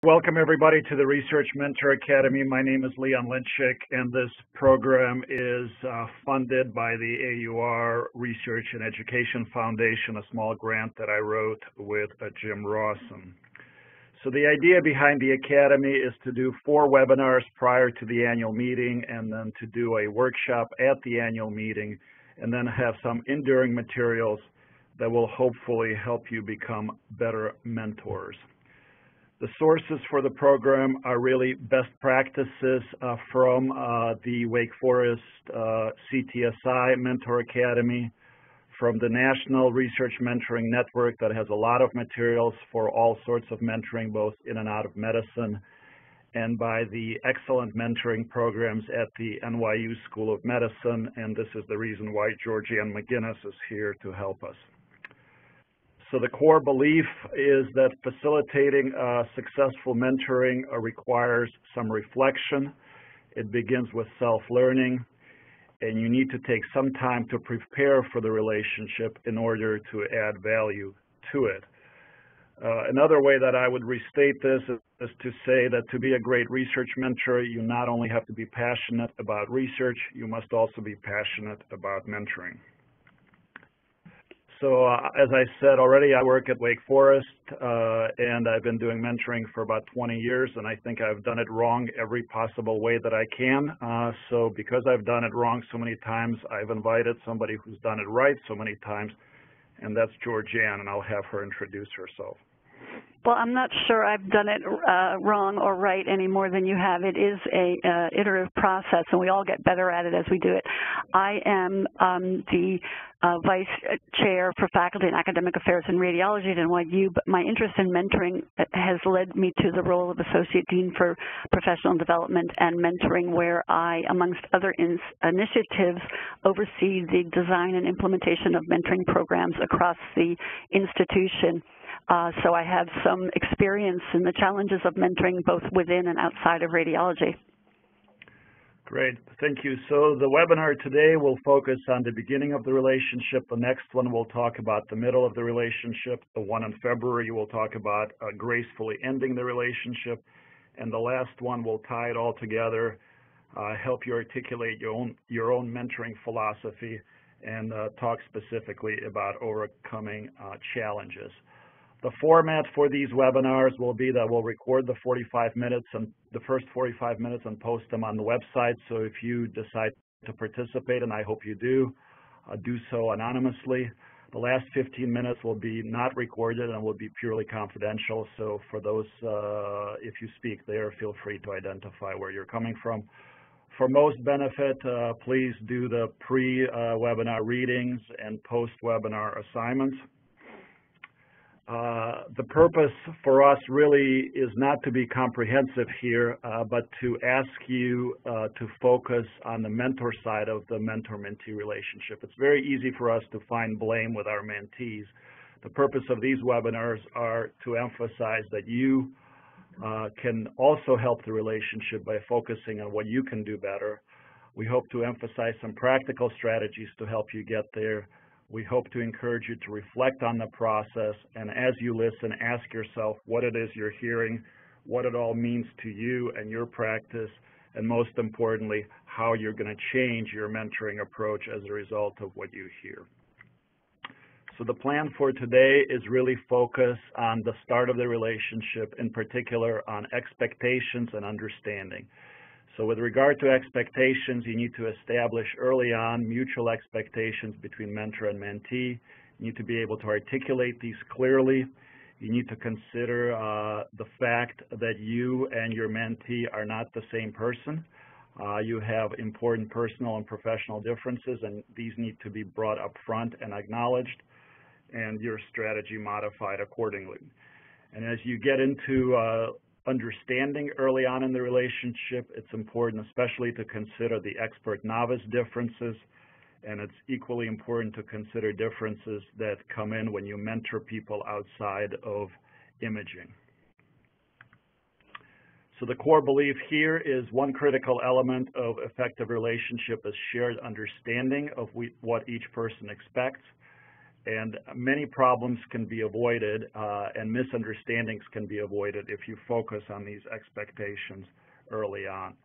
Welcome everybody to the Research Mentor Academy. My name is Leon Lynchik, and this program is funded by the AUR Research and Education Foundation, a small grant that I wrote with Jim Rawson. So the idea behind the Academy is to do 4 webinars prior to the annual meeting, and then to do a workshop at the annual meeting, and then have some enduring materials that will hopefully help you become better mentors. The sources for the program are really best practices from the Wake Forest CTSI Mentor Academy, from the National Research Mentoring Network that has a lot of materials for all sorts of mentoring, both in and out of medicine, and by the excellent mentoring programs at the NYU School of Medicine, and this is the reason why Georgianne McGinnis is here to help us. So the core belief is that facilitating successful mentoring requires some reflection. It begins with self-learning, and you need to take some time to prepare for the relationship in order to add value to it. Another way that I would restate this is to say that to be a great research mentor, you not only have to be passionate about research, you must also be passionate about mentoring. So as I said already, I work at Wake Forest, and I've been doing mentoring for about 20 years, and I think I've done it wrong every possible way that I can. So because I've done it wrong so many times, I've invited somebody who's done it right so many times, and that's Georgianne, and I'll have her introduce herself. Well, I'm not sure I've done it wrong or right any more than you have. It is a iterative process, and we all get better at it as we do it. I am the Vice Chair for Faculty and Academic Affairs in Radiology at NYU, but my interest in mentoring has led me to the role of Associate Dean for Professional Development and Mentoring, where I, amongst other initiatives, oversee the design and implementation of mentoring programs across the institution. So I have some experience in the challenges of mentoring both within and outside of radiology. Great, thank you. So the webinar today will focus on the beginning of the relationship. The next one will talk about the middle of the relationship. The one in February will talk about gracefully ending the relationship. And the last one will tie it all together, help you articulate your own mentoring philosophy, and talk specifically about overcoming challenges. The format for these webinars will be that we'll record the 45 minutes and the first 45 minutes and post them on the website. So if you decide to participate, and I hope you do so anonymously. The last 15 minutes will be not recorded and will be purely confidential. So for those, if you speak there, feel free to identify where you're coming from. For most benefit, please do the pre-webinar readings and post-webinar assignments. The purpose for us really is not to be comprehensive here, but to ask you to focus on the mentor side of the mentor-mentee relationship. It's very easy for us to find blame with our mentees. The purpose of these webinars are to emphasize that you can also help the relationship by focusing on what you can do better. We hope to emphasize some practical strategies to help you get there. We hope to encourage you to reflect on the process, and as you listen, ask yourself what it is you're hearing, what it all means to you and your practice, and most importantly, how you're going to change your mentoring approach as a result of what you hear. So the plan for today is really focus on the start of the relationship, in particular on expectations and understanding. So with regard to expectations, you need to establish early on mutual expectations between mentor and mentee. You need to be able to articulate these clearly. You need to consider the fact that you and your mentee are not the same person. You have important personal and professional differences, and these need to be brought up front and acknowledged, and your strategy modified accordingly. And as you get into understanding early on in the relationship, it's important especially to consider the expert-novice differences, and it's equally important to consider differences that come in when you mentor people outside of imaging. So the core belief here is one critical element of effective relationship is shared understanding of what each person expects, and many problems can be avoided and misunderstandings can be avoided if you focus on these expectations early on.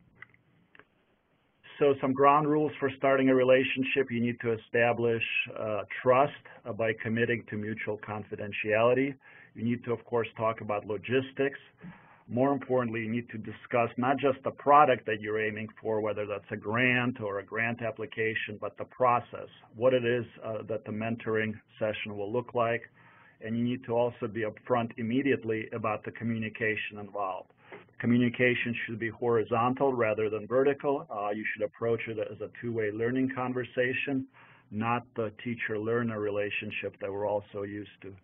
So some ground rules for starting a relationship: you need to establish trust by committing to mutual confidentiality. You need to, of course, talk about logistics. More importantly, you need to discuss not just the product that you're aiming for, whether that's a grant or a grant application, but the process, what it is that the mentoring session will look like. And you need to also be upfront immediately about the communication involved. Communication should be horizontal rather than vertical. You should approach it as a two-way learning conversation, not the teacher-learner relationship that we're all so used to.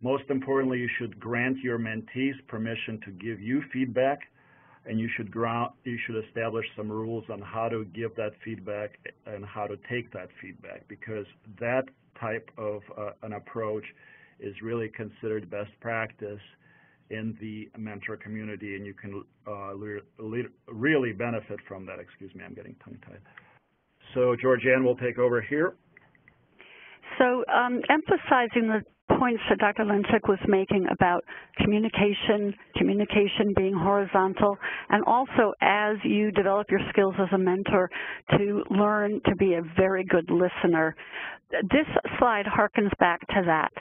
Most importantly, you should grant your mentees permission to give you feedback, and you should establish some rules on how to give that feedback and how to take that feedback, because that type of an approach is really considered best practice in the mentor community, and you can really benefit from that. Excuse me, I'm getting tongue-tied. So Georgianne will take over here. So emphasizing the points that Dr. Lenchik was making about communication being horizontal, and also as you develop your skills as a mentor to learn to be a very good listener. This slide harkens back to that.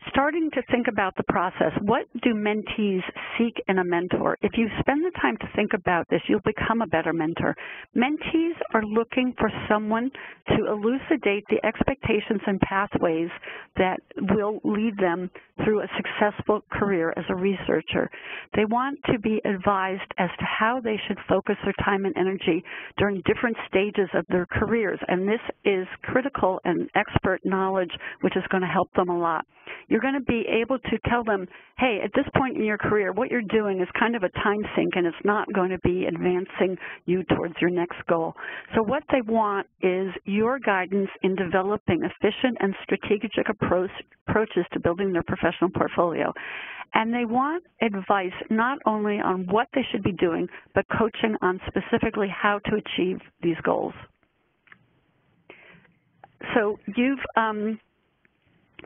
Starting to think about the process, what do mentees seek in a mentor? If you spend the time to think about this, you'll become a better mentor. Mentees are looking for someone to elucidate the expectations and pathways that will lead them through a successful career as a researcher. They want to be advised as to how they should focus their time and energy during different stages of their careers, and this is critical and expert knowledge, which is going to help them a lot. You're going to be able to tell them, hey, at this point in your career, what you're doing is kind of a time sink, and it's not going to be advancing you towards your next goal. So what they want is your guidance in developing efficient and strategic approaches to building their professional portfolio. And they want advice not only on what they should be doing, but coaching on specifically how to achieve these goals. So you've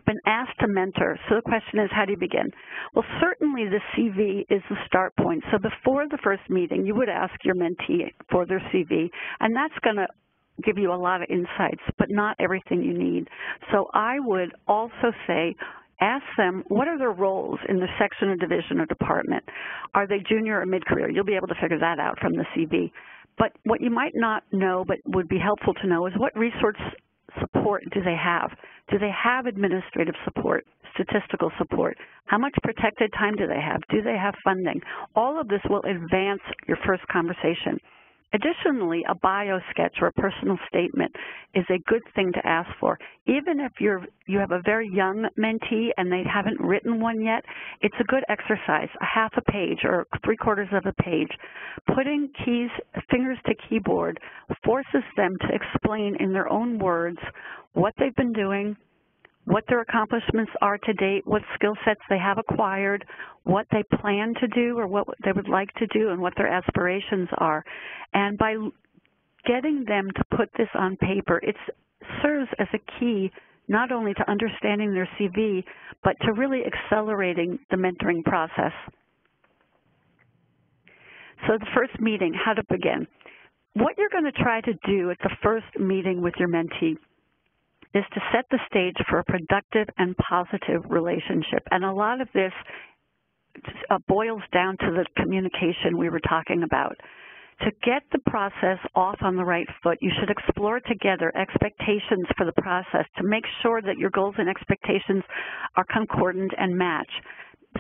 been asked to mentor. So the question is, how do you begin? Well, certainly the CV is the start point. So before the first meeting, you would ask your mentee for their CV, and that's going to give you a lot of insights, but not everything you need. So I would also say, ask them, what are their roles in the section or division or department? Are they junior or mid-career? You'll be able to figure that out from the CV. But what you might not know but would be helpful to know is what resource support do they have? Do they have administrative support, statistical support? How much protected time do they have? Do they have funding? All of this will advance your first conversation. Additionally, a bio sketch or a personal statement is a good thing to ask for. Even if you have a very young mentee and they haven't written one yet, it's a good exercise, a half a page or 3/4 of a page. Putting fingers to keyboard forces them to explain in their own words what they've been doing, what their accomplishments are to date, what skill sets they have acquired, what they plan to do or what they would like to do, and what their aspirations are. And by getting them to put this on paper, it serves as a key not only to understanding their CV, but to really accelerating the mentoring process. So the first meeting, how to begin. What you're going to try to do at the first meeting with your mentee is to set the stage for a productive and positive relationship. And a lot of this boils down to the communication we were talking about. To get the process off on the right foot, you should explore together expectations for the process to make sure that your goals and expectations are concordant and match.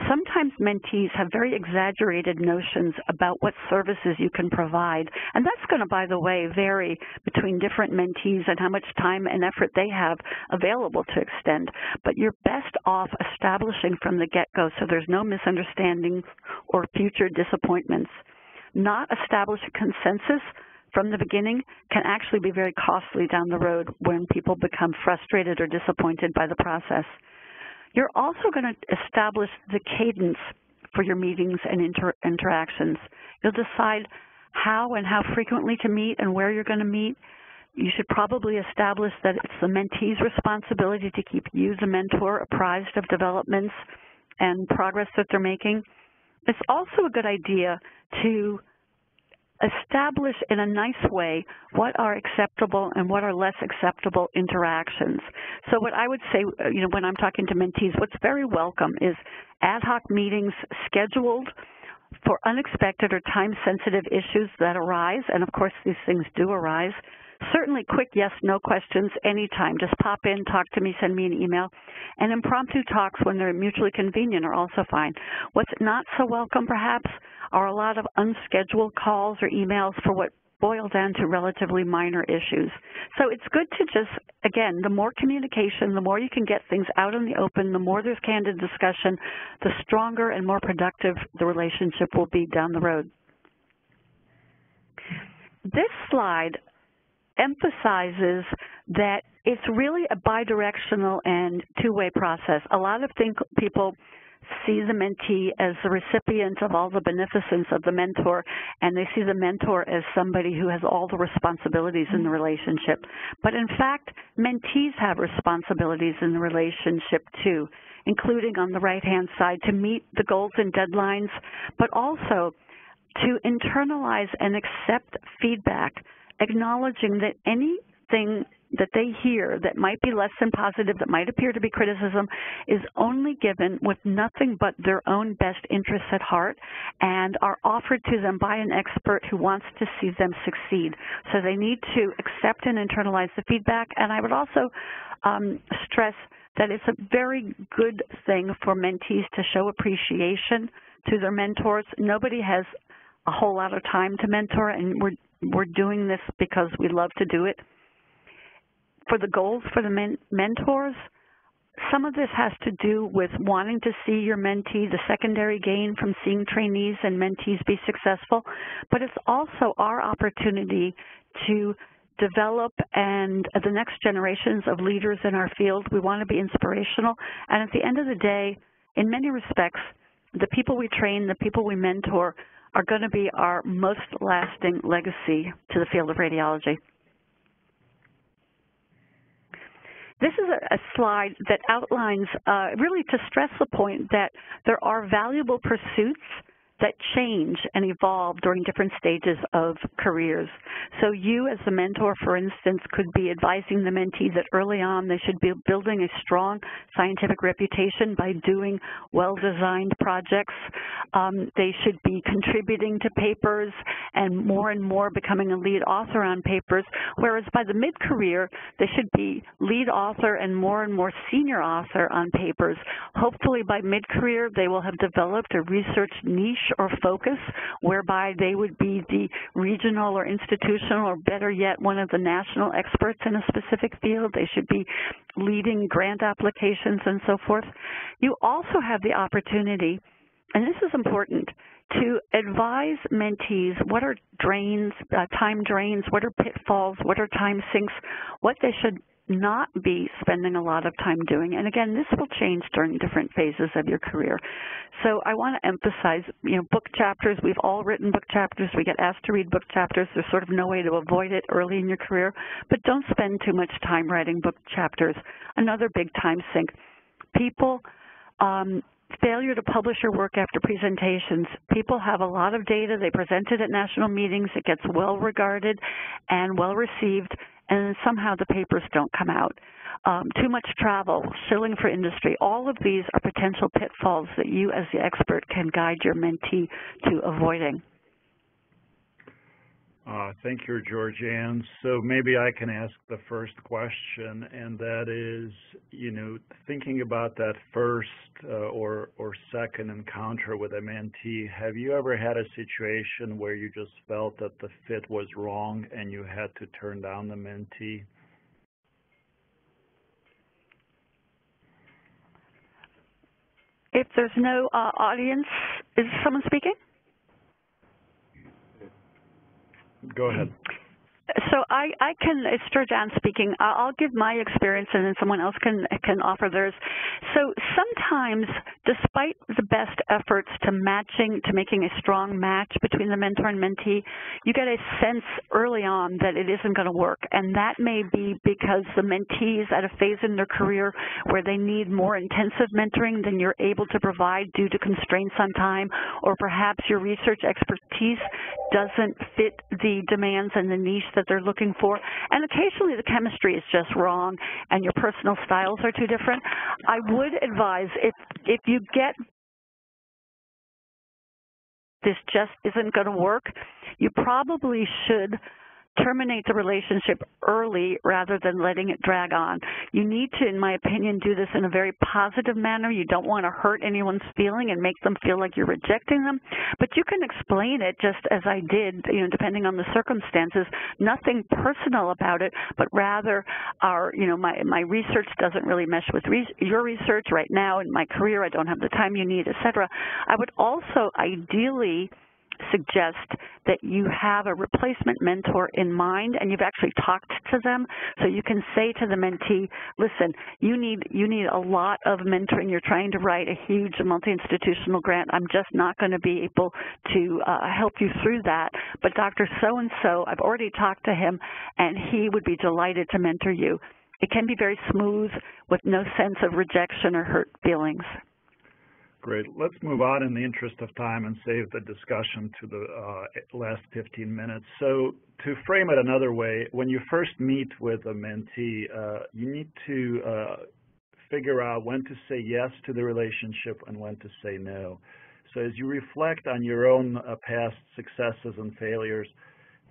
Sometimes mentees have very exaggerated notions about what services you can provide, and that's going to, by the way, vary between different mentees and how much time and effort they have available to extend. But you're best off establishing from the get-go so there's no misunderstandings or future disappointments. Not establishing consensus from the beginning can actually be very costly down the road when people become frustrated or disappointed by the process. You're also going to establish the cadence for your meetings and interactions. You'll decide how and how frequently to meet and where you're going to meet. you should probably establish that it's the mentee's responsibility to keep you, the mentor, apprised of developments and progress that they're making. It's also a good idea to establish in a nice way what are acceptable and what are less acceptable interactions. So what I would say, when I'm talking to mentees, what's very welcome is ad hoc meetings scheduled for unexpected or time-sensitive issues that arise, and of course these things do arise. Certainly quick yes/no questions anytime. Just pop in, talk to me, send me an email. And impromptu talks when they're mutually convenient are also fine. What's not so welcome, perhaps, are a lot of unscheduled calls or emails for what boil down to relatively minor issues. So it's good to just, again, the more communication, the more you can get things out in the open, the more there's candid discussion, the stronger and more productive the relationship will be down the road. This slide emphasizes that it's really a bidirectional and two-way process. A lot of people see the mentee as the recipient of all the beneficence of the mentor, and they see the mentor as somebody who has all the responsibilities in the relationship. But in fact, mentees have responsibilities in the relationship too, including on the right-hand side to meet the goals and deadlines, but also to internalize and accept feedback, acknowledging that anything that they hear that might be less than positive, that might appear to be criticism, is only given with nothing but their own best interests at heart and are offered to them by an expert who wants to see them succeed. So they need to accept and internalize the feedback. And I would also stress that it's a very good thing for mentees to show appreciation to their mentors. Nobody has a whole lot of time to mentor, and we're doing this because we love to do it. For the goals for the mentors, some of this has to do with wanting to see your mentee, the secondary gain from seeing trainees and mentees be successful, but it's also our opportunity to develop and the next generations of leaders in our field. We want to be inspirational, and at the end of the day, in many respects, the people we train, the people we mentor, are going to be our most lasting legacy to the field of radiology. This is a slide that outlines, really to stress the point that there are valuable pursuits that change and evolve during different stages of careers. So you as the mentor, for instance, could be advising the mentee that early on they should be building a strong scientific reputation by doing well-designed projects. They should be contributing to papers and more becoming a lead author on papers, whereas by the mid-career, they should be lead author and more senior author on papers. Hopefully by mid-career, they will have developed a research niche or focus whereby they would be the regional or institutional, or better yet, one of the national experts in a specific field. They should be leading grant applications and so forth. You also have the opportunity, and this is important, to advise mentees what are drains, time drains, what are pitfalls, what are time sinks, what they should not be spending a lot of time doing. And again, this will change during different phases of your career. So I want to emphasize, book chapters. We've all written book chapters. We get asked to read book chapters. There's sort of no way to avoid it early in your career, but don't spend too much time writing book chapters. Another big time sink. People, failure to publish your work after presentations. People have a lot of data. They present it at national meetings. It gets well regarded and well received, and then somehow the papers don't come out. Too much travel, shilling for industry, all of these are potential pitfalls that you as the expert can guide your mentee to avoiding. Thank you, Georgianne. So maybe I can ask the first question, and that is, thinking about that first or second encounter with a mentee, have you ever had a situation where you just felt that the fit was wrong and you had to turn down the mentee? If there's no audience, is someone speaking? Go ahead. So I can, it's Georgianne speaking. I'll give my experience and then someone else can offer theirs. So sometimes, despite the best efforts to making a strong match between the mentor and mentee, you get a sense early on that it isn't going to work. And that may be because the mentee is at a phase in their career where they need more intensive mentoring than you're able to provide due to constraints on time, or perhaps your research expertise doesn't fit the demands and the niche that they're looking for. And occasionally the chemistry is just wrong and your personal styles are too different. I would advise if you get this just isn't going to work, you probably should terminate the relationship early rather than letting it drag on. You need to, in my opinion, do this in a very positive manner. You don't want to hurt anyone's feeling and make them feel like you're rejecting them, but you can explain it just as I did, depending on the circumstances. Nothing personal about it, but rather my research doesn't really mesh with your research right now in my career. I don't have the time you need, etc. I would also ideally suggest that you have a replacement mentor in mind and you've actually talked to them, so you can say to the mentee, listen, you need a lot of mentoring. You're trying to write a huge multi-institutional grant. I'm just not going to be able to help you through that, but Dr. So-and-so, I've already talked to him and he would be delighted to mentor you. It can be very smooth with no sense of rejection or hurt feelings. Great. Let's move on in the interest of time and save the discussion to the last 15 minutes. So to frame it another way, when you first meet with a mentee, you need to figure out when to say yes to the relationship and when to say no. So as you reflect on your own past successes and failures,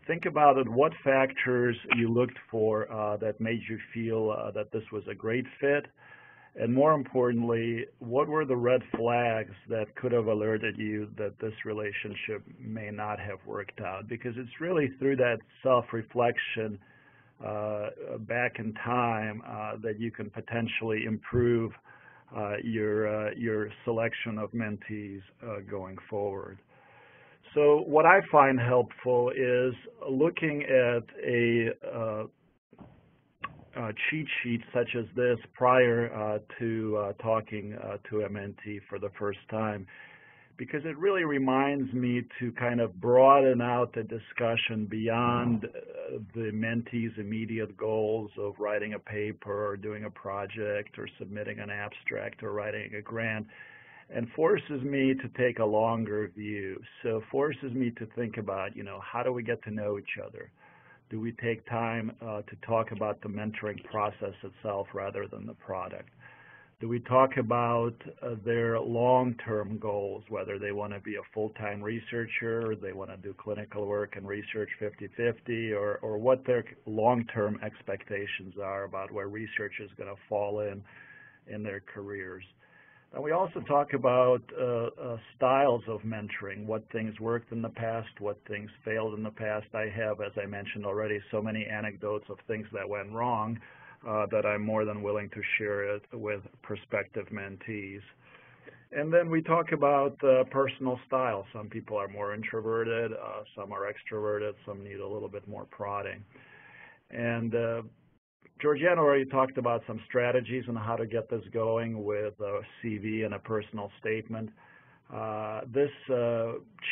think about it, what factors you looked for that made you feel that this was a great fit. And more importantly, what were the red flags that could have alerted you that this relationship may not have worked out? Because it's really through that self-reflection back in time that you can potentially improve your selection of mentees going forward. So what I find helpful is looking at a cheat sheet such as this prior to talking to a mentee for the first time, because it really reminds me to kind of broaden out the discussion beyond the mentee's immediate goals of writing a paper or doing a project or submitting an abstract or writing a grant, and forces me to take a longer view. So forces me to think about, how do we get to know each other? Do we take time to talk about the mentoring process itself rather than the product? Do we talk about their long-term goals, whether they want to be a full-time researcher, or they want to do clinical work and research 50-50, or what their long-term expectations are about where research is going to fall in their careers? And we also talk about styles of mentoring, what things worked in the past, what things failed in the past. I have, as I mentioned already, so many anecdotes of things that went wrong that I'm more than willing to share it with prospective mentees. And then we talk about personal style. Some people are more introverted, some are extroverted, some need a little bit more prodding. And Georgianne already talked about some strategies on how to get this going with a CV and a personal statement. This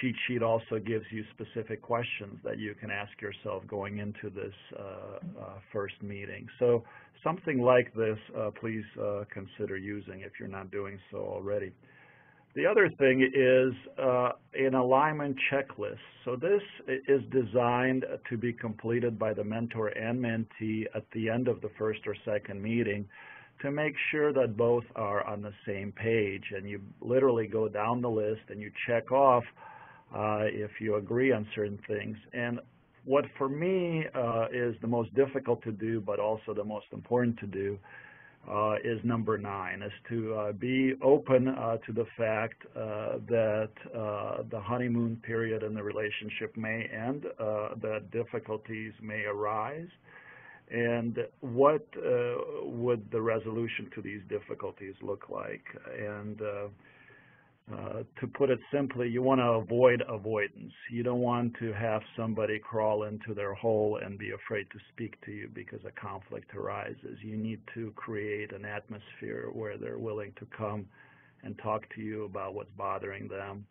cheat sheet also gives you specific questions that you can ask yourself going into this first meeting. So something like this, please consider using if you're not doing so already. The other thing is an alignment checklist. So this is designed to be completed by the mentor and mentee at the end of the first or second meeting to make sure that both are on the same page. And you literally go down the list and you check off if you agree on certain things. And what for me is the most difficult to do, but also the most important to do, is number 9, is to be open to the fact that the honeymoon period in the relationship may end, that difficulties may arise, and what would the resolution to these difficulties look like. And To put it simply, you want to avoid avoidance. You don't want to have somebody crawl into their hole and be afraid to speak to you because a conflict arises. You need to create an atmosphere where they're willing to come and talk to you about what's bothering them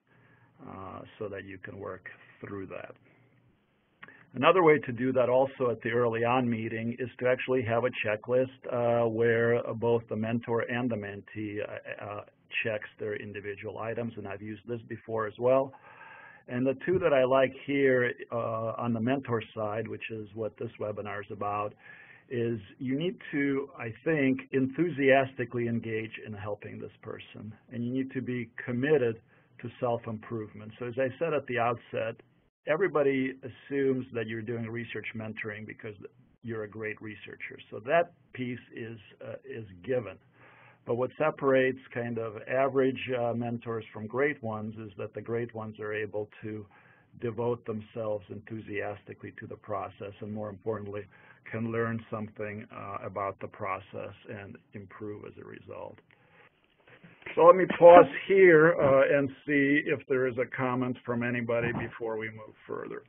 so that you can work through that. Another way to do that also at the early on meeting is to actually have a checklist where both the mentor and the mentee checks their individual items, and I've used this before as well. And the two that I like here on the mentor side, which is what this webinar is about, is you need to, I think, enthusiastically engage in helping this person, and you need to be committed to self-improvement. So as I said at the outset, everybody assumes that you're doing research mentoring because you're a great researcher. So that piece is given. But what separates kind of average mentors from great ones is that the great ones are able to devote themselves enthusiastically to the process, and more importantly, can learn something about the process and improve as a result. So let me pause here and see if there is a comment from anybody before we move further.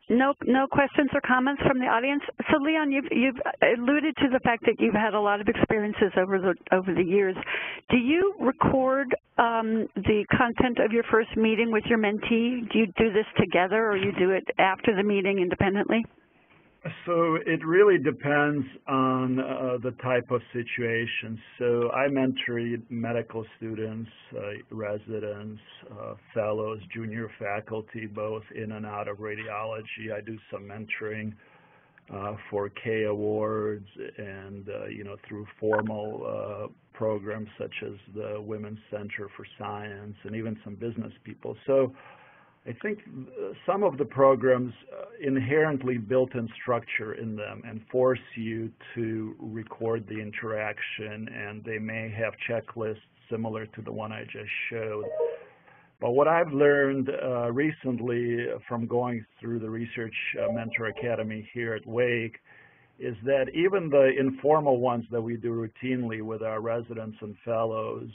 No questions or comments from the audience. So Leon, you've alluded to the fact that you've had a lot of experiences over the years. Do you record the content of your first meeting with your mentee? Do you do this together, or you do it after the meeting independently? So it really depends on the type of situation. So I mentor medical students, residents, fellows, junior faculty, both in and out of radiology. I do some mentoring for K awards and through formal programs such as the Women's Center for Science and even some business people. So I think some of the programs inherently built-in structure in them and force you to record the interaction, and they may have checklists similar to the one I just showed. But what I've learned recently from going through the Research Mentor Academy here at Wake is that even the informal ones that we do routinely with our residents and fellows,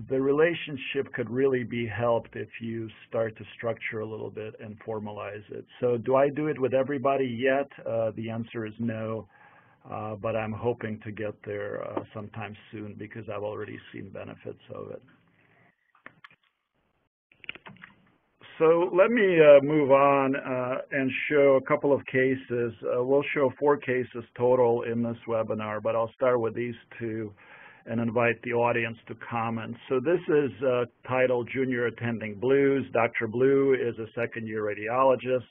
the relationship could really be helped if you start to structure a little bit and formalize it. So do I do it with everybody yet? The answer is no, but I'm hoping to get there sometime soon because I've already seen benefits of it. So let me move on and show a couple of cases. We'll show 4 cases total in this webinar, but I'll start with these 2 and invite the audience to comment. So this is titled Junior Attending Blues. Dr. Blue is a second-year radiologist,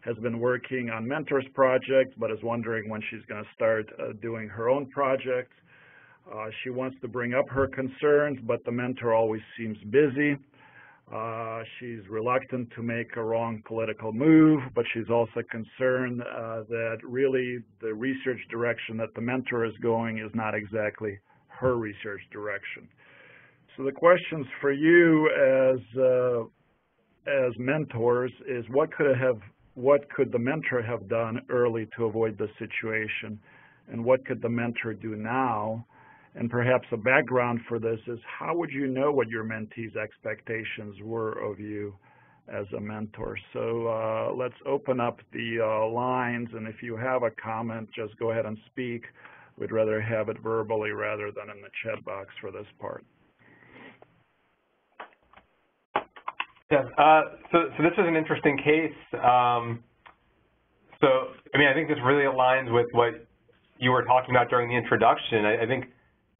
has been working on Mentor's project, but is wondering when she's going to start doing her own project. She wants to bring up her concerns, but the mentor always seems busy. She's reluctant to make a wrong political move, but she's also concerned that really the research direction that the mentor is going is not exactly her research direction. So the questions for you as mentors is what could the mentor have done early to avoid this situation, and what could the mentor do now? And perhaps a background for this is how would you know what your mentee's expectations were of you as a mentor? So let's open up the lines, and if you have a comment, just go ahead and speak. We'd rather have it verbally rather than in the chat box for this part. Yeah, so this is an interesting case. I think this really aligns with what you were talking about during the introduction. I think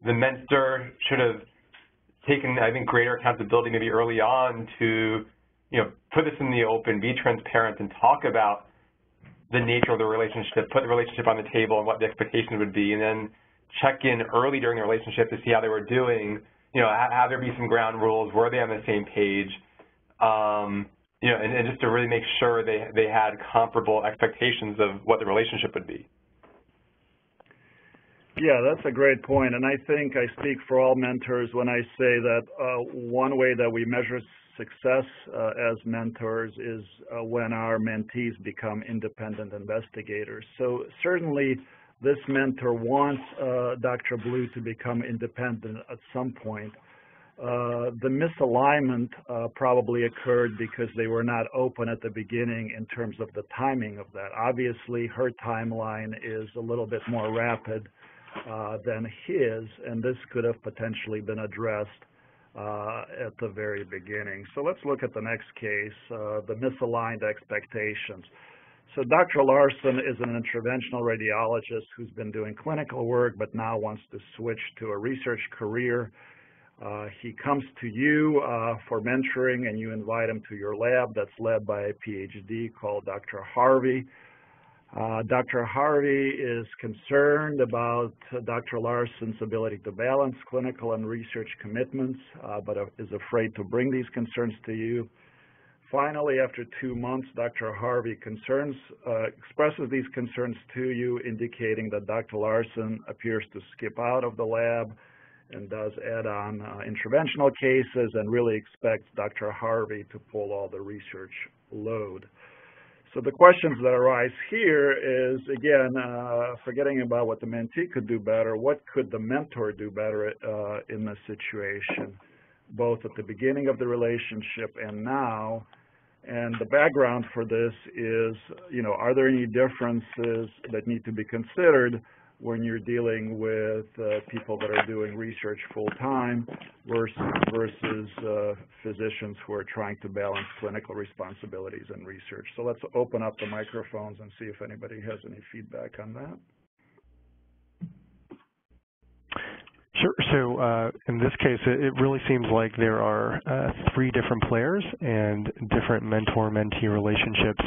the mentor should have taken, greater accountability maybe early on to, put this in the open, be transparent, and talk about the nature of the relationship, put the relationship on the table and what the expectations would be, and then check in early during the relationship to see how they were doing, have there be some ground rules, were they on the same page, and just to really make sure they had comparable expectations of what the relationship would be. Yeah, that's a great point, and I think I speak for all mentors when I say that one way that we measure success as mentors is when our mentees become independent investigators. So certainly this mentor wants Dr. Blue to become independent at some point. The misalignment probably occurred because they were not open at the beginning in terms of the timing of that. Obviously, her timeline is a little bit more rapid than his, and this could have potentially been addressed at the very beginning. So let's look at the next case, the misaligned expectations. So Dr. Larson is an interventional radiologist who's been doing clinical work but now wants to switch to a research career. He comes to you for mentoring, and you invite him to your lab that's led by a PhD called Dr. Harvey. Dr. Harvey is concerned about Dr. Larson's ability to balance clinical and research commitments, but is afraid to bring these concerns to you. Finally, after 2 months, Dr. Harvey expresses these concerns to you, indicating that Dr. Larson appears to skip out of the lab and does add on interventional cases and really expects Dr. Harvey to pull all the research load. So the questions that arise here is, again, forgetting about what the mentee could do better, what could the mentor do better in this situation, both at the beginning of the relationship and now? And the background for this is, are there any differences that need to be considered when you're dealing with people that are doing research full-time versus physicians who are trying to balance clinical responsibilities and research. So let's open up the microphones and see if anybody has any feedback on that. Sure. So in this case, it really seems like there are 3 different players and different mentor-mentee relationships.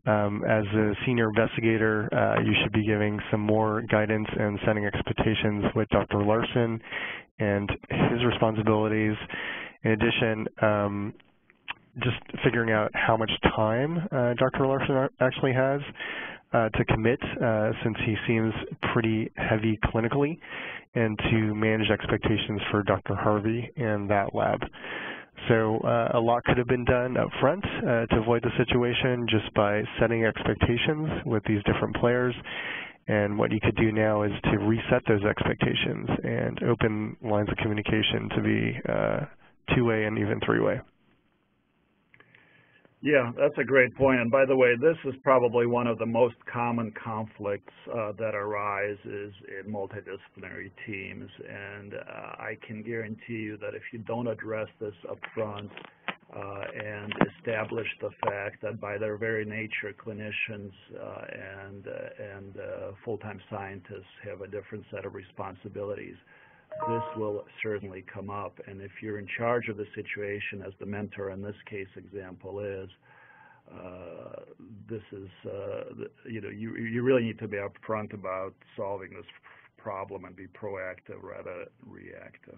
As a senior investigator, you should be giving some more guidance and setting expectations with Dr. Larson and his responsibilities. In addition, just figuring out how much time Dr. Larson actually has to commit, since he seems pretty heavy clinically, and to manage expectations for Dr. Harvey and that lab. So a lot could have been done up front to avoid the situation just by setting expectations with these different players. And what you could do now is to reset those expectations and open lines of communication to be 2-way and even 3-way. Yeah, that's a great point. And by the way, this is probably one of the most common conflicts that arises in multidisciplinary teams. And I can guarantee you that if you don't address this up front and establish the fact that by their very nature, clinicians and full-time scientists have a different set of responsibilities, this will certainly come up. And if you're in charge of the situation, as the mentor in this case example is, this is, you really need to be upfront about solving this problem and be proactive rather than reactive.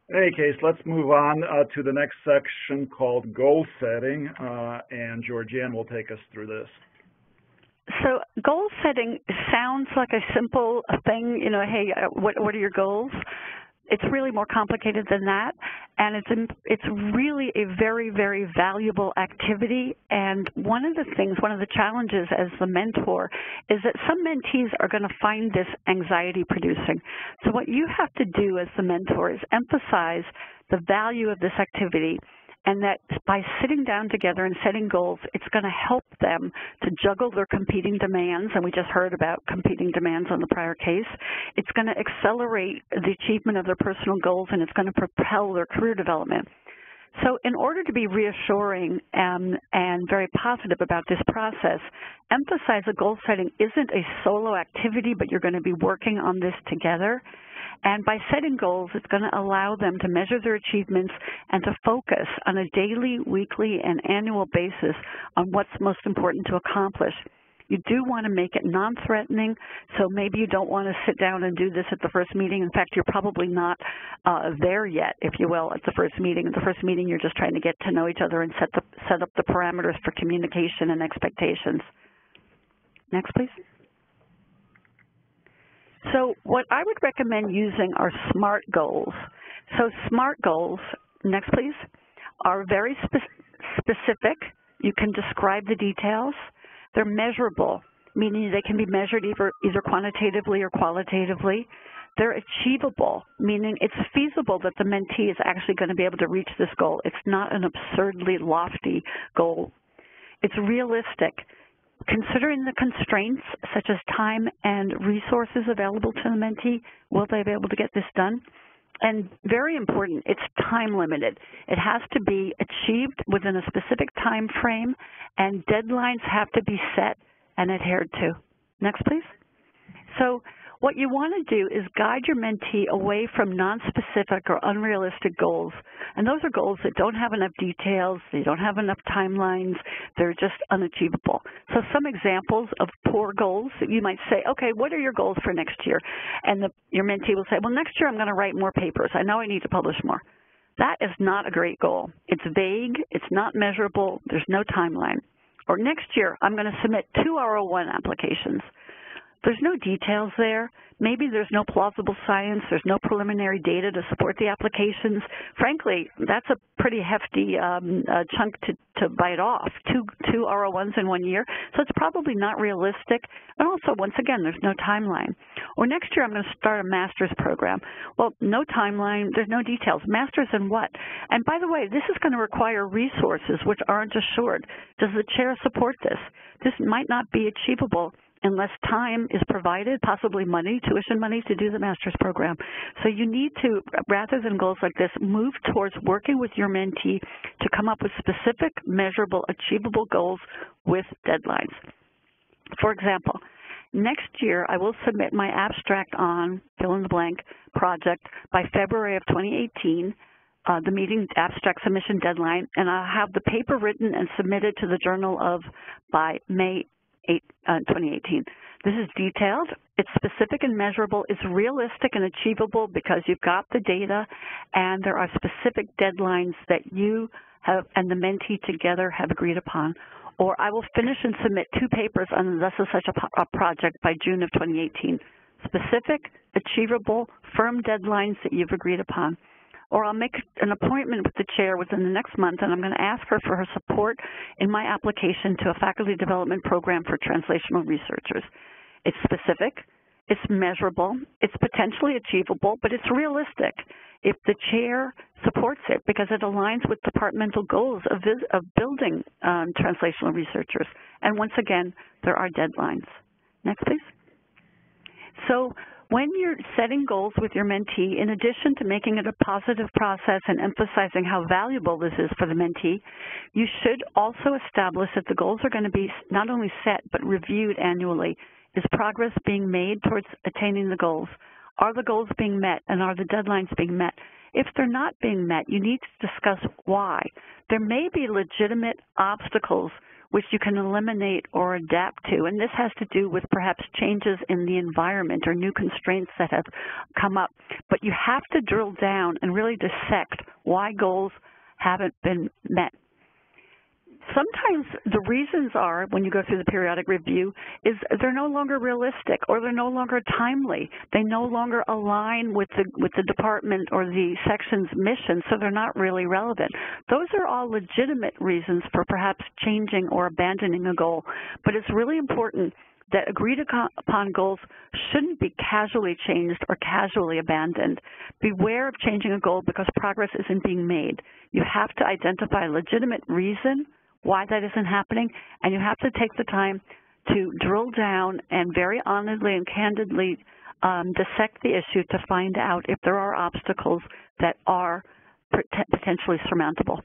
In any case, let's move on to the next section called goal setting, and Georgianne will take us through this. So goal setting sounds like a simple thing, hey, what are your goals? It's really more complicated than that, and it's really a very, very valuable activity. And one of the challenges as the mentor is that some mentees are going to find this anxiety-producing. So what you have to do as the mentor is emphasize the value of this activity, and that by sitting down together and setting goals, it's going to help them to juggle their competing demands, and we just heard about competing demands on the prior case. It's going to accelerate the achievement of their personal goals, and it's going to propel their career development. So in order to be reassuring and very positive about this process, emphasize that goal setting isn't a solo activity, but you're going to be working on this together. And by setting goals, it's going to allow them to measure their achievements and to focus on a daily, weekly, and annual basis on what's most important to accomplish. You do want to make it non-threatening, so maybe you don't want to sit down and do this at the first meeting. In fact, you're probably not there yet, if you will, at the first meeting. At the first meeting, you're just trying to get to know each other and set up the parameters for communication and expectations. Next, please. So what I would recommend using are SMART goals. So SMART goals, next please, are very specific. You can describe the details. They're measurable. meaning they can be measured either quantitatively or qualitatively. They're achievable, meaning it's feasible that the mentee is actually going to be able to reach this goal. It's not an absurdly lofty goal. It's realistic. Considering the constraints, such as time and resources available to the mentee, will they be able to get this done? And very important, it's time limited. It has to be achieved within a specific time frame, and deadlines have to be set and adhered to. Next, please. So what you want to do is guide your mentee away from non-specific or unrealistic goals. And those are goals that don't have enough details, they don't have enough timelines, they're just unachievable. So some examples of poor goals that you might say, okay, what are your goals for next year? And your mentee will say, well, next year I'm going to write more papers. I know I need to publish more. That is not a great goal. It's vague, it's not measurable, there's no timeline. Or next year I'm going to submit 2 R01 applications. There's no details there. Maybe there's no plausible science. There's no preliminary data to support the applications. Frankly, that's a pretty hefty chunk to bite off, two R01s in 1 year. So it's probably not realistic. And also, once again, there's no timeline. Or next year, I'm going to start a master's program. Well, no timeline. There's no details. Master's in what? And by the way, this is going to require resources which aren't assured. Does the chair support this? This might not be achievable unless time is provided, possibly money, tuition money, to do the master's program. So you need to, rather than goals like this, move towards working with your mentee to come up with specific, measurable, achievable goals with deadlines. For example, next year I will submit my abstract on fill-in-the-blank project by February of 2018, the meeting abstract submission deadline, and I'll have the paper written and submitted to the Journal of by May 2018. This is detailed, it's specific and measurable, it's realistic and achievable because you've got the data, and there are specific deadlines that you have and the mentee together have agreed upon. Or I will finish and submit 2 papers on thus and such a project by June of 2018. Specific, achievable, firm deadlines that you've agreed upon. Or I'll make an appointment with the chair within the next month, and I'm going to ask her for her support in my application to a faculty development program for translational researchers. It's specific, it's measurable, it's potentially achievable, but it's realistic if the chair supports it because it aligns with departmental goals of building translational researchers. And once again, there are deadlines. Next, please. So when you're setting goals with your mentee, in addition to making it a positive process and emphasizing how valuable this is for the mentee, you should also establish that the goals are going to be not only set but reviewed annually. Is progress being made towards attaining the goals? Are the goals being met, and are the deadlines being met? If they're not being met, you need to discuss why. There may be legitimate obstacles which you can eliminate or adapt to. And this has to do with perhaps changes in the environment or new constraints that have come up. But you have to drill down and really dissect why goals haven't been met. Sometimes the reasons are, when you go through the periodic review, is they're no longer realistic or they're no longer timely. They no longer align with the department or the section's mission, so they're not really relevant. Those are all legitimate reasons for perhaps changing or abandoning a goal, but it's really important that agreed upon goals shouldn't be casually changed or casually abandoned. Beware of changing a goal because progress isn't being made. You have to identify a legitimate reason why that isn't happening, and you have to take the time to drill down and very honestly and candidly dissect the issue to find out if there are obstacles that are potentially surmountable.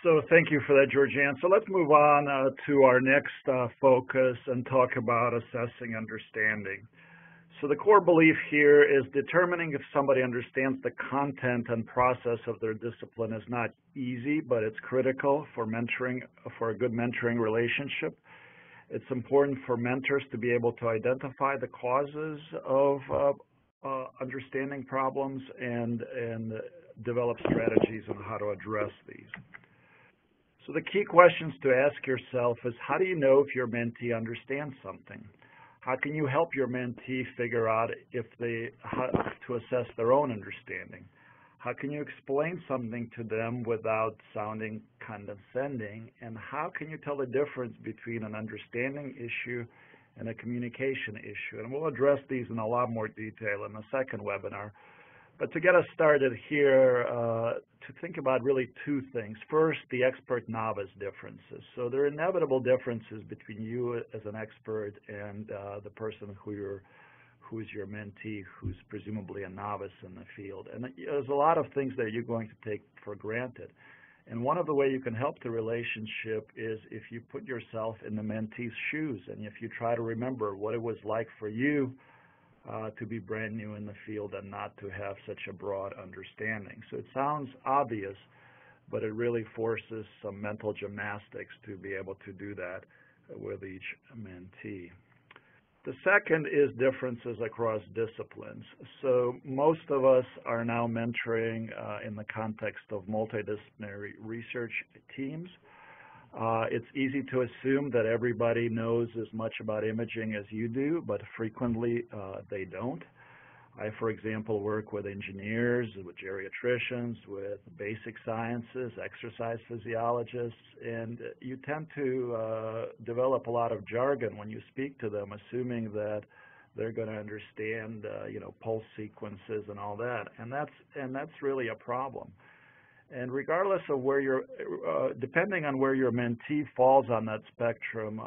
So thank you for that, Georgianne. So let's move on to our next focus and talk about assessing understanding. So the core belief here is determining if somebody understands the content and process of their discipline is not easy, but it's critical for mentoring, for a good mentoring relationship. It's important for mentors to be able to identify the causes of understanding problems and develop strategies on how to address these. So the key questions to ask yourself is, how do you know if your mentee understands something? How can you help your mentee figure out if how to assess their own understanding? How can you explain something to them without sounding condescending? And how can you tell the difference between an understanding issue and a communication issue? And we'll address these in a lot more detail in the second webinar. But to get us started here, to think about really two things. First, the expert-novice differences. So there are inevitable differences between you as an expert and the person who's your mentee, who's presumably a novice in the field. And there's a lot of things that you're going to take for granted. And one of the ways you can help the relationship is if you put yourself in the mentee's shoes, and if you try to remember what it was like for you to be brand new in the field and not to have such a broad understanding. So it sounds obvious, but it really forces some mental gymnastics to be able to do that with each mentee. The second is differences across disciplines. So most of us are now mentoring in the context of multidisciplinary research teams. It's easy to assume that everybody knows as much about imaging as you do, but frequently they don't. I, for example, work with engineers, with geriatricians, with basic sciences, exercise physiologists, and you tend to develop a lot of jargon when you speak to them, assuming that they're going to understand, pulse sequences and all that, and that's really a problem. And regardless of where you're, depending on where your mentee falls on that spectrum,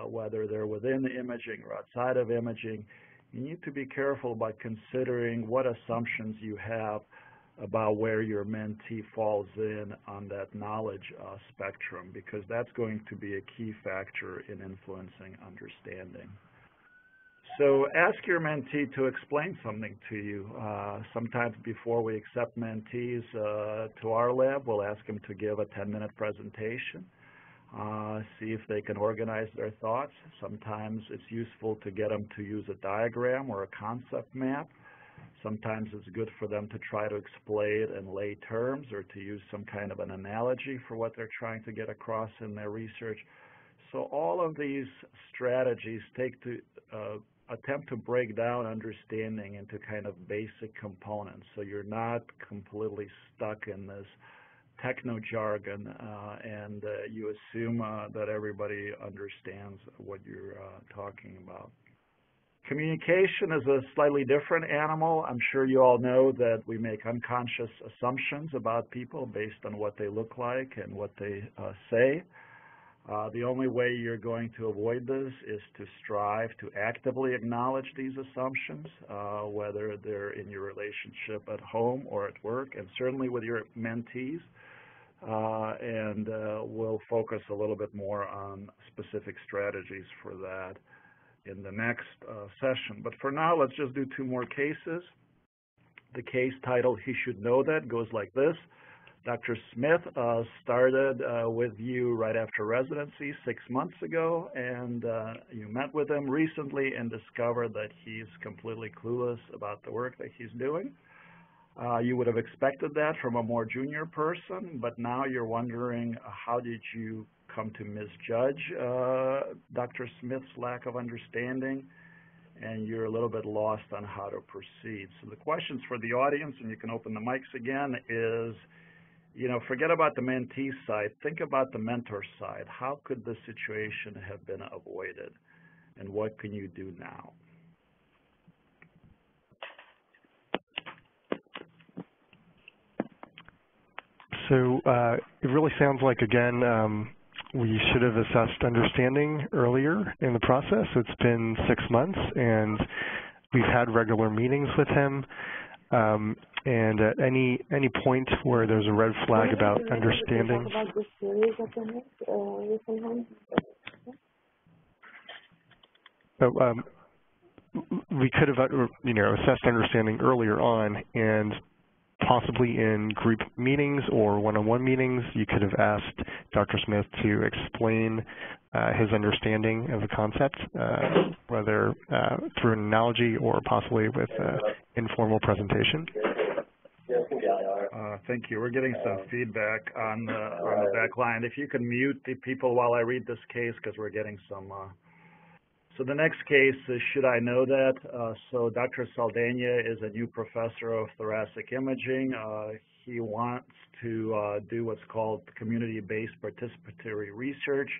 whether they're within imaging or outside of imaging, you need to be careful about considering what assumptions you have about where your mentee falls in on that knowledge spectrum, because that's going to be a key factor in influencing understanding. So ask your mentee to explain something to you. Sometimes before we accept mentees to our lab, we'll ask them to give a 10-minute presentation. See if they can organize their thoughts. Sometimes it's useful to get them to use a diagram or a concept map. Sometimes it's good for them to try to explain it in lay terms or to use some kind of an analogy for what they're trying to get across in their research. So all of these strategies attempt to break down understanding into kind of basic components, so you're not completely stuck in this techno-jargon and you assume that everybody understands what you're talking about. Communication is a slightly different animal. I'm sure you all know that we make unconscious assumptions about people based on what they look like and what they say. The only way you're going to avoid this is to strive to actively acknowledge these assumptions, whether they're in your relationship at home or at work, and certainly with your mentees. And we'll focus a little bit more on specific strategies for that in the next session. But for now, let's just do two more cases. The case title, He Should Know That, goes like this. Dr. Smith started with you right after residency 6 months ago, and you met with him recently and discovered that he's completely clueless about the work that he's doing. You would have expected that from a more junior person, but now you're wondering, how did you come to misjudge Dr. Smith's lack of understanding, and you're a little bit lost on how to proceed. So the questions for the audience, and you can open the mics again, is, forget about the mentee side, think about the mentor side. How could this situation have been avoided, and what can you do now? So it really sounds like, again, we should have assessed understanding earlier in the process. It's been 6 months, and we've had regular meetings with him. And at any point where there's a red flag about understanding, we could have, assessed understanding earlier on, and possibly in group meetings or one-on-one meetings, you could have asked Dr. Smith to explain his understanding of the concept, whether through an analogy or possibly with informal presentation. Thank you. We're getting some feedback on the back line. If you can mute the people while I read this case, because we're getting some So the next case is, should I know that? So Dr. Saldana is a new professor of thoracic imaging. He wants to do what's called community-based participatory research.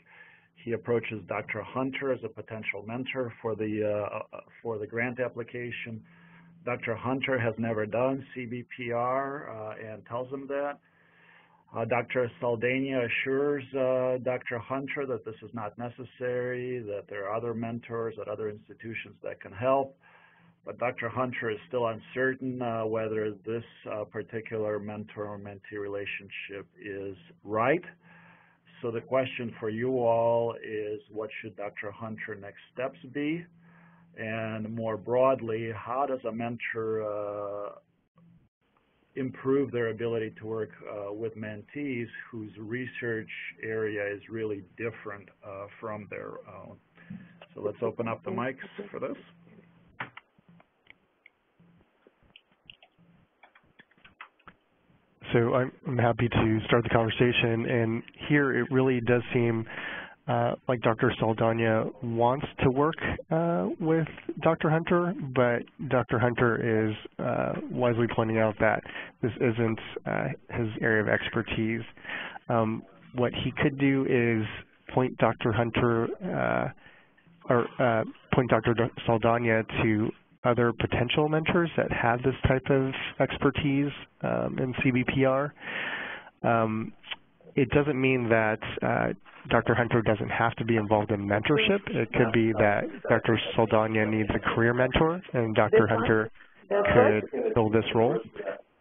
He approaches Dr. Hunter as a potential mentor for the grant application. Dr. Hunter has never done CBPR and tells him that. Dr. Saldana assures Dr. Hunter that this is not necessary, that there are other mentors at other institutions that can help. But Dr. Hunter is still uncertain whether this particular mentor-mentee relationship is right. So the question for you all is, what should Dr. Hunter next steps be? And more broadly, how does a mentor improve their ability to work with mentees whose research area is really different from their own? So let's open up the mics for this. So I'm happy to start the conversation, and here it really does seem like Dr. Saldana wants to work with Dr. Hunter, but Dr. Hunter is wisely pointing out that this isn't his area of expertise. What he could do is point Dr. Hunter point Dr. Saldana to other potential mentors that have this type of expertise in CBPR. It doesn't mean that Dr. Hunter doesn't have to be involved in mentorship. It could be that Dr. Saldana needs a career mentor, and Dr. Hunter could fill this role.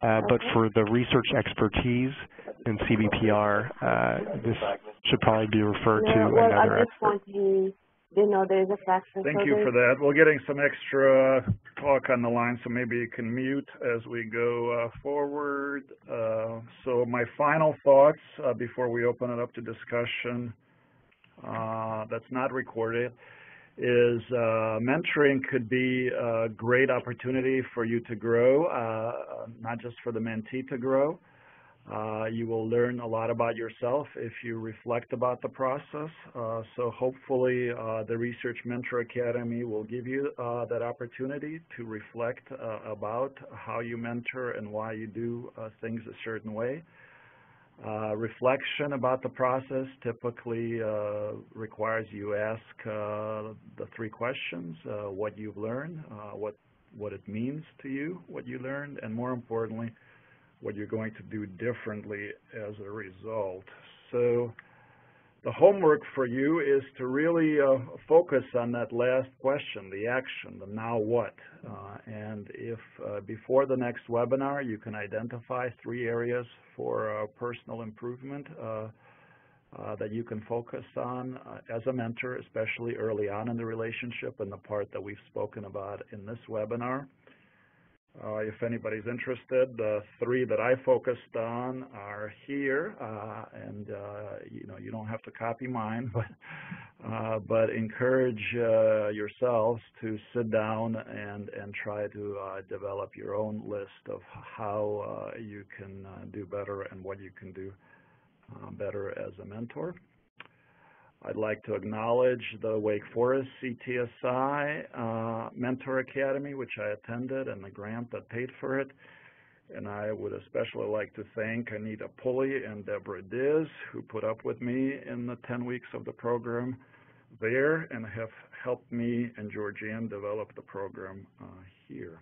But for the research expertise in CBPR, this should probably be referred to another expert. There's a fraction. Thank you for that. We're getting some extra talk on the line, so maybe you can mute as we go forward. So my final thoughts before we open it up to discussion that's not recorded is mentoring could be a great opportunity for you to grow, not just for the mentee to grow. You will learn a lot about yourself if you reflect about the process. So hopefully the Research Mentor Academy will give you that opportunity to reflect about how you mentor and why you do things a certain way. Reflection about the process typically requires you ask the three questions: what you've learned, what it means to you, what you learned, and more importantly, what you're going to do differently as a result. So the homework for you is to really focus on that last question, the action, the now what. And if before the next webinar you can identify 3 areas for personal improvement that you can focus on as a mentor, especially early on in the relationship and the part that we've spoken about in this webinar. If anybody's interested, the 3 that I focused on are here, and you don't have to copy mine, but encourage yourselves to sit down and try to develop your own list of how you can do better and what you can do better as a mentor. I'd like to acknowledge the Wake Forest CTSI Mentor Academy, which I attended, and the grant that paid for it. And I would especially like to thank Anita Pulley and Deborah Diz, who put up with me in the 10 weeks of the program there and have helped me and Georgianne develop the program here.